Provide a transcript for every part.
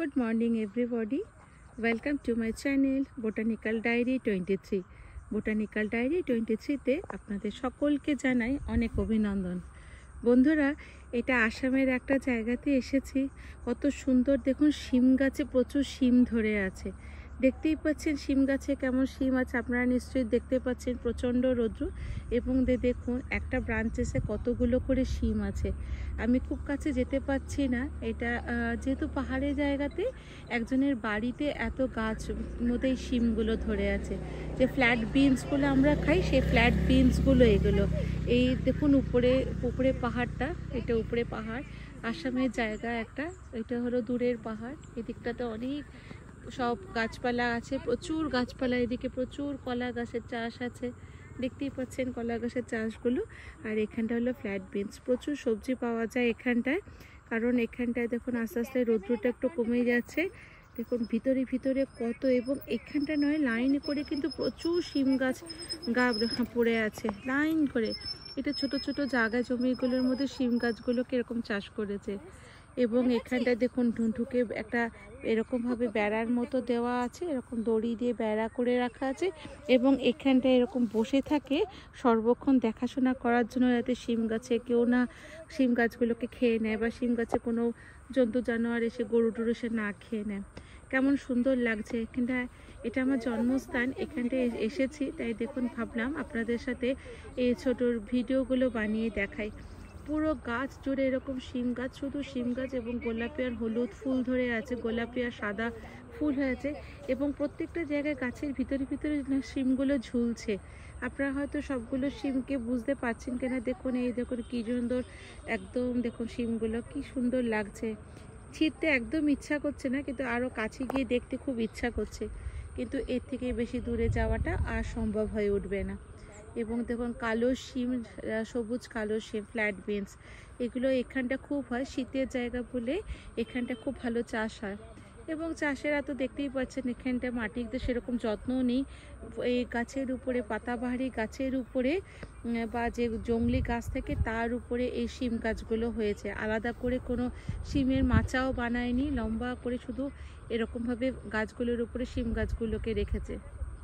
Good morning everybody. Welcome to my channel Botanical Diary 23. Botanical Diary 23 তে আপনাদের সকলকে জানাই অনেক অভিনন্দন। বন্ধুরা, এটা আসামের একটা জায়গাতে এসেছি। কত সুন্দর দেখুন, শিম গাছে প্রচুর শিম ধরে আছে। দেখতেই পাচ্ছেন শিম গাছে কেমন শিম আছে, আপনারা নিশ্চয়ই দেখতে পাচ্ছেন। প্রচণ্ড রৌদ্র এবং দেখুন একটা ব্রাঞ্চেসে কতগুলো করে শিম আছে। আমি খুব কাছে যেতে পারছি না, এটা যেহেতু পাহাড়ের জায়গাতে একজনের বাড়িতে এত গাছ মধ্যে এই শিমগুলো ধরে আছে। যে ফ্ল্যাট বিনসগুলো আমরা খাই, সেই ফ্ল্যাট বিনসগুলো এগুলো। এই দেখুন উপরে পাহাড়টা, এটা উপরে পাহাড়, আসামের জায়গা একটা। এটা হলো দূরের পাহাড়। এদিকটাতে অনেক সব গাছপালা আছে, প্রচুর গাছপালা। এদিকে প্রচুর কলা গাছের চাষ আছে, দেখতেই পাচ্ছেন কলা গাছের চাষগুলো। আর এখানটা হলো ফ্ল্যাট বিনস। প্রচুর সবজি পাওয়া যায় এখানটায়, কারণ এখানটায় দেখুন আস্তে আস্তে রৌদ্রটা একটু কমে যাচ্ছে। দেখুন ভিতরে কত, এবং এখানটা নয় লাইন করে কিন্তু প্রচুর শিম গাছ পড়ে আছে লাইন করে। এটা ছোট ছোট জায়গা জমিগুলোর মধ্যে শিম গাছগুলোকে এরকম চাষ করেছে। এবং এখানটায় দেখুন ঢুকে একটা এরকমভাবে বেড়ার মতো দেওয়া আছে, এরকম দড়ি দিয়ে বেড়া করে রাখা আছে। এবং এখানটায় এরকম বসে থাকে সর্বক্ষণ দেখাশোনা করার জন্য, যাতে শিম গাছে কেউ না শিম গাছগুলোকে খেয়ে নেয়, বা শিম গাছে কোনো জন্তু জানোয়ার এসে গরু টরু এসে না খেয়ে নেয়। কেমন সুন্দর লাগছে এখানটায়। এটা আমার জন্মস্থান, এখানটায় এসেছি, তাই দেখুন ভাবলাম আপনাদের সাথে এই ছোট ভিডিওগুলো বানিয়ে দেখাই। পুরো গাছ জুড়ে এরকম শিম গাছ, শুধু শিম গাছ, এবং গোলাপি আর হলুদ ফুল ধরে আছে, গোলাপি আর সাদা ফুল হয়েছে। এবং প্রত্যেকটা জায়গায় গাছের ভিতরে শিমগুলো ঝুলছে। আপনারা হয়তো সবগুলো শিমকে বুঝতে পারছেন কিনা। দেখুন এই দেখুন কি সুন্দর, একদম দেখুন শিমগুলো কি সুন্দর লাগছে। ছিঁড়তে একদম ইচ্ছা করছে না, কিন্তু আরও কাছে গিয়ে দেখতে খুব ইচ্ছা করছে, কিন্তু এর থেকে বেশি দূরে যাওয়াটা আর সম্ভব হয়ে উঠবে না। এবং দেখুন কালো শিম, সবুজ কালো শিম, ফ্ল্যাট বিনস, এগুলো এখানটা খুব হয়। শীতের জায়গা বলে এখানটা খুব ভালো চাষ হয়। এবং চাষেরা তো দেখতেই পাচ্ছেন এখানটা মাটিতে সেরকম যত্নও নেই। এই গাছের উপরে, পাতাবাহারি গাছের উপরে বা যে জংলি গাছ থেকে তার উপরে এই শিম গাছগুলো হয়েছে। আলাদা করে কোনো শিমের মাচাও বানায়নি, লম্বা করে শুধু এরকমভাবে গাছগুলোর উপরে শিম গাছগুলোকে রেখেছে।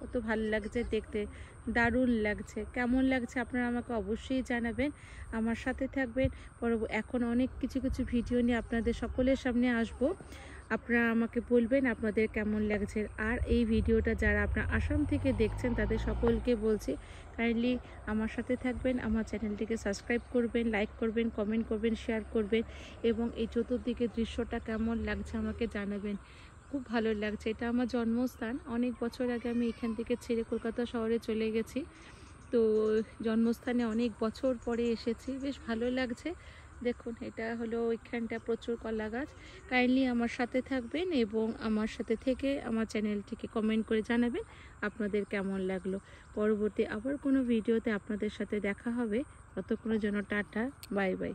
কত ভালো লাগছে দেখতে, দারুণ লাগছে। কেমন লাগছে আপনারা আমাকে অবশ্যই জানাবেন, আমার সাথে থাকবেন। এখন অনেক কিছু ভিডিও নিয়ে আপনাদের সকলের সামনে আসব। আপনারা আমাকে বলবেন আপনাদের কেমন লাগছে। আর এই ভিডিওটা যারা আপনারা আসাম থেকে দেখছেন তাদের সকলকে বলছি, কাইন্ডলি আমার সাথে থাকবেন, আমার চ্যানেলটিকে সাবস্ক্রাইব করবেন, লাইক করবেন, কমেন্ট করবেন, শেয়ার করবেন। এবং এই চতুর্দিকের দৃশ্যটা কেমন লাগছে আমাকে জানাবেন। খুব ভালো লাগছে, এটা আমার জন্মস্থান। অনেক বছর আগে আমি এখান থেকে ছেড়ে কলকাতা শহরে চলে গেছি, তো জন্মস্থানে অনেক বছর পরে এসেছি, বেশ ভালো লাগছে। দেখুন এটা হলো ওইখানটা প্রচুর কলা গাছ। কাইন্ডলি আমার সাথে থাকবেন এবং আমার সাথে থেকে আমার চ্যানেলটিকে কমেন্ট করে জানাবেন আপনাদের কেমন লাগলো। পরবর্তী আবার কোনো ভিডিওতে আপনাদের সাথে দেখা হবে। ততক্ষণের জন্য টাটা, বাই বাই।